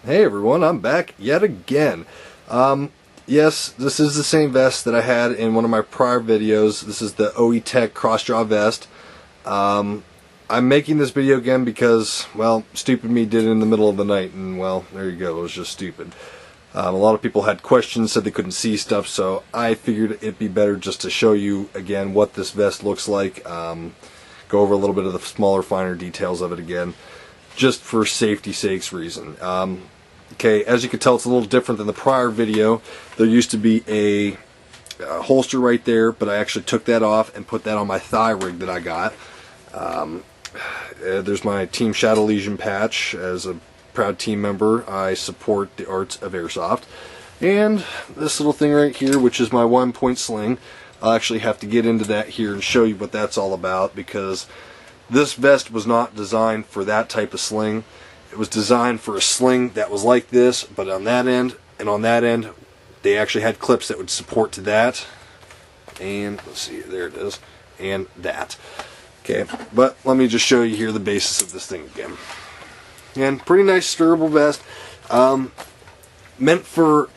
Hey everyone, I'm back yet again. Yes, this is the same vest that I had in one of my prior videos. This is the OE Tech Crossdraw vest. I'm making this video again because, well, stupid me did it in the middle of the night, and well, there you go, it was just stupid. A lot of people had questions, said they couldn't see stuff, so I figured it'd be better just to show you again what this vest looks like. Go over a little bit of the smaller, finer details of it again, just for safety sake's reason. Okay, as you can tell, it's a little different than the prior video. There used to be a holster right there, but I actually took that off and put that on my thigh rig that I got. There's my Team Shadow Legion patch. As a proud team member, I support the arts of airsoft. And this little thing right here, which is my 1-point sling. I'll actually have to get into that here and show you what that's all about, because this vest was not designed for that type of sling. It was designed for a sling that was like this, but on that end and on that end, they actually had clips that would support to that. And let's see, there it is, and that. Okay, but let me just show you here the basis of this thing again. And pretty nice, durable vest. Meant for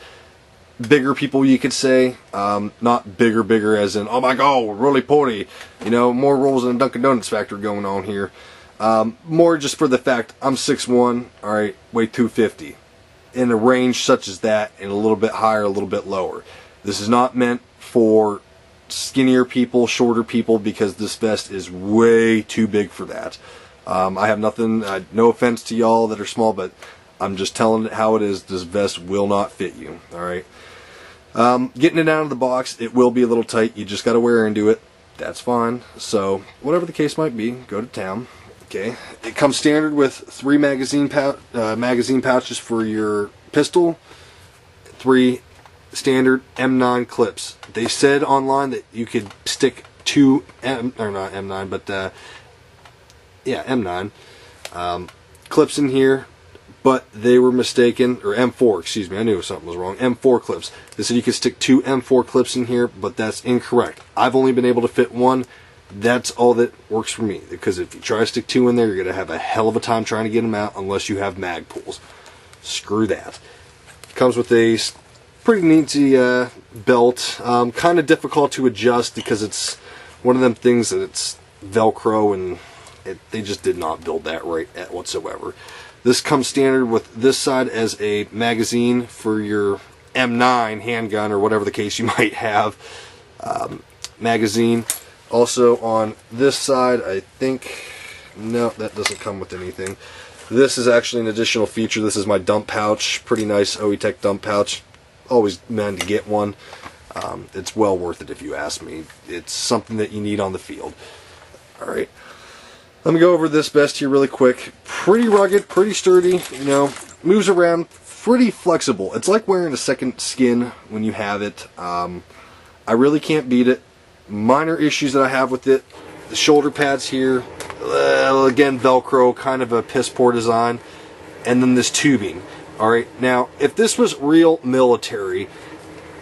bigger people, you could say. Not bigger as in, oh my god, really potty. You know, more rolls than a Dunkin' Donuts factory going on here. More just for the fact I'm 6'1", alright, weigh 250. In a range such as that, and a little bit higher, a little bit lower. This is not meant for skinnier people, shorter people, because this vest is way too big for that. I have nothing, no offense to y'all that are small, but I'm just telling it how it is. This vest will not fit you, alright? Getting it out of the box, it will be a little tight. You just got to wear into it. That's fine. So, whatever the case might be, go to town. Okay, it comes standard with 3 magazine pouches for your pistol, 3 standard M9 clips. They said online that you could stick 2 M9 clips in here, but they were mistaken, or M4, excuse me, I knew something was wrong, M4 clips. They said you could stick 2 M4 clips in here, but that's incorrect. I've only been able to fit 1. That's all that works for me, because if you try to stick 2 in there, you're going to have a hell of a time trying to get them out unless you have mag pulls. Screw that. Comes with a pretty neaty belt. Kind of difficult to adjust because it's one of them things that it's Velcro, and they just did not build that right whatsoever. This comes standard with this side as a magazine for your M9 handgun, or whatever the case you might have. Magazine. Also on this side, I think, no, that doesn't come with anything. This is actually an additional feature. This is my dump pouch. Pretty nice OE Tech dump pouch. Always meant to get one. It's well worth it if you ask me. It's something that you need on the field. Alright. Let me go over this vest here really quick. Pretty rugged, pretty sturdy, you know, moves around, pretty flexible. It's like wearing a second skin when you have it. I really can't beat it. Minor issues that I have with it, the shoulder pads here, again Velcro, kind of a piss poor design, and then this tubing. Alright, now if this was real military,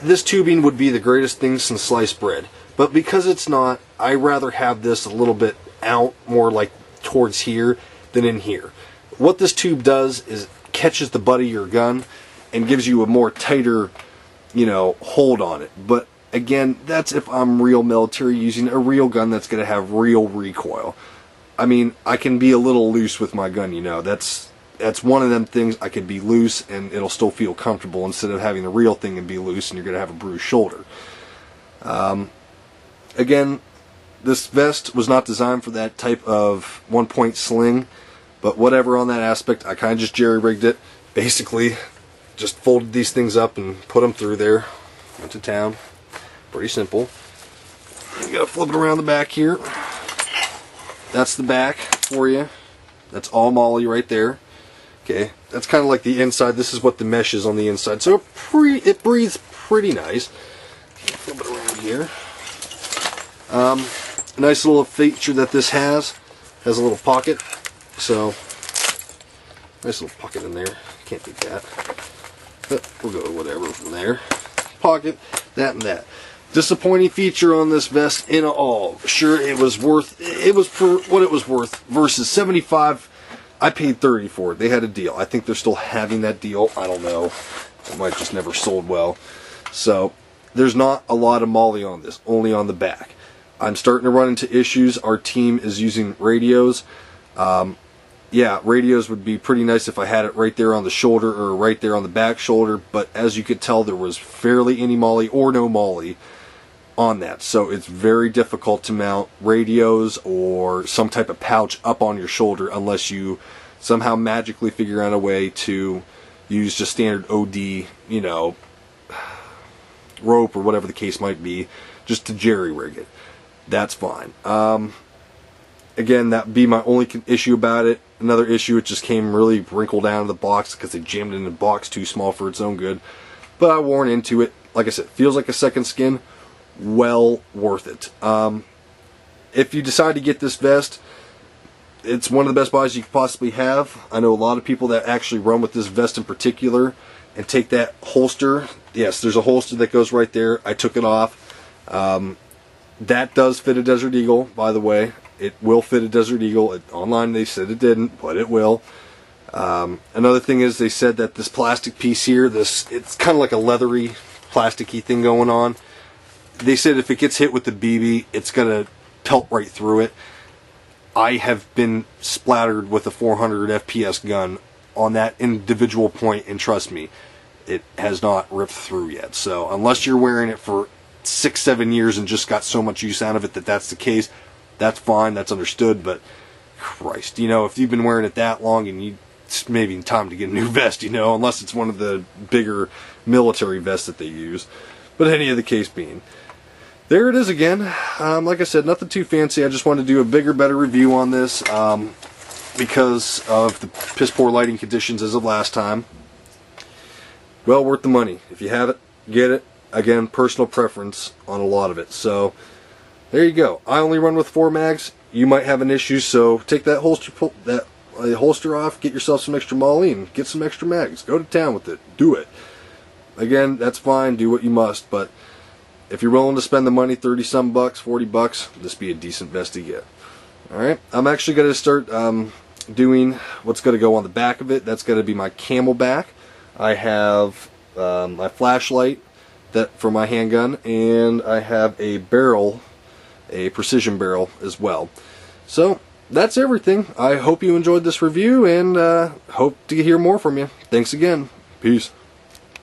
this tubing would be the greatest thing since sliced bread, but because it's not, I rather have this a little bit out, more like towards here than in here. What this tube does is catches the butt of your gun and gives you a more tighter, you know, hold on it. But again, that's if I'm real military, using a real gun that's going to have real recoil. I mean, I can be a little loose with my gun, you know. That's one of them things. I could be loose and it'll still feel comfortable, instead of having the real thing and be loose and you're going to have a bruised shoulder. Again, this vest was not designed for that type of 1-point sling, but whatever on that aspect, I kind of just jerry-rigged it. Basically, just folded these things up and put them through there. Went to town. Pretty simple. You gotta flip it around the back here. That's the back for you. That's all molly right there. Okay, that's kind of like the inside. This is what the mesh is on the inside. So it breathes pretty nice. Flip it around here. A nice little feature that this has a little pocket. So nice little pocket in there. Can't beat that. But we'll go whatever from there. Pocket, that and that. Disappointing feature on this vest in all. Sure, it was for what it was worth versus $75 I paid $30 for it. They had a deal. I think they're still having that deal. I don't know. It might just never sold well. So there's not a lot of MOLLE on this, only on the back. I'm starting to run into issues. Our team is using radios. Yeah, radios would be pretty nice if I had it right there on the shoulder or right there on the back shoulder, but as you could tell, there was barely any MOLLE or no MOLLE on that. So it's very difficult to mount radios or some type of pouch up on your shoulder unless you somehow magically figure out a way to use just standard OD, you know, rope or whatever the case might be, just to jerry rig it. That's fine. Again, that would be my only issue about it. Another issue, it just came really wrinkled down in the box because they jammed it in the box too small for its own good. But I worn into it. Like I said, feels like a second skin. Well worth it. If you decide to get this vest, it's one of the best buys you could possibly have. I know a lot of people that actually run with this vest in particular and take that holster. Yes, there's a holster that goes right there. I took it off. That does fit a Desert Eagle, by the way. It will fit a Desert Eagle. Online they said it didn't, but it will. Another thing is they said that this plastic piece here, it's kind of like a leathery, plasticky thing going on. They said if it gets hit with the BB, it's going to pelt right through it. I have been splattered with a 400 FPS gun on that individual point, and trust me, it has not ripped through yet. So unless you're wearing it for 6-7 years and just got so much use out of it that that's the case, that's fine, that's understood. But Christ, you know, if you've been wearing it that long and it's maybe time to get a new vest, you know, unless it's one of the bigger military vests that they use. But any of the case being, there it is again. Like I said, nothing too fancy. I just wanted to do a bigger, better review on this because of the piss poor lighting conditions as of last time. Well worth the money. If you have it, get it. Again, personal preference on a lot of it. So there you go. I only run with 4 mags. You might have an issue, so take that holster off, get yourself some extra MOLLE and get some extra mags. Go to town with it. Do it. Again, that's fine. Do what you must, but if you're willing to spend the money, 30-some bucks, 40 bucks, this be a decent vest to get. Alright, I'm actually going to start doing what's going to go on the back of it. That's going to be my camelback. I have my flashlight for my handgun, and I have a barrel, a precision barrel as well. So that's everything. I hope you enjoyed this review, and hope to hear more from you. Thanks again. Peace.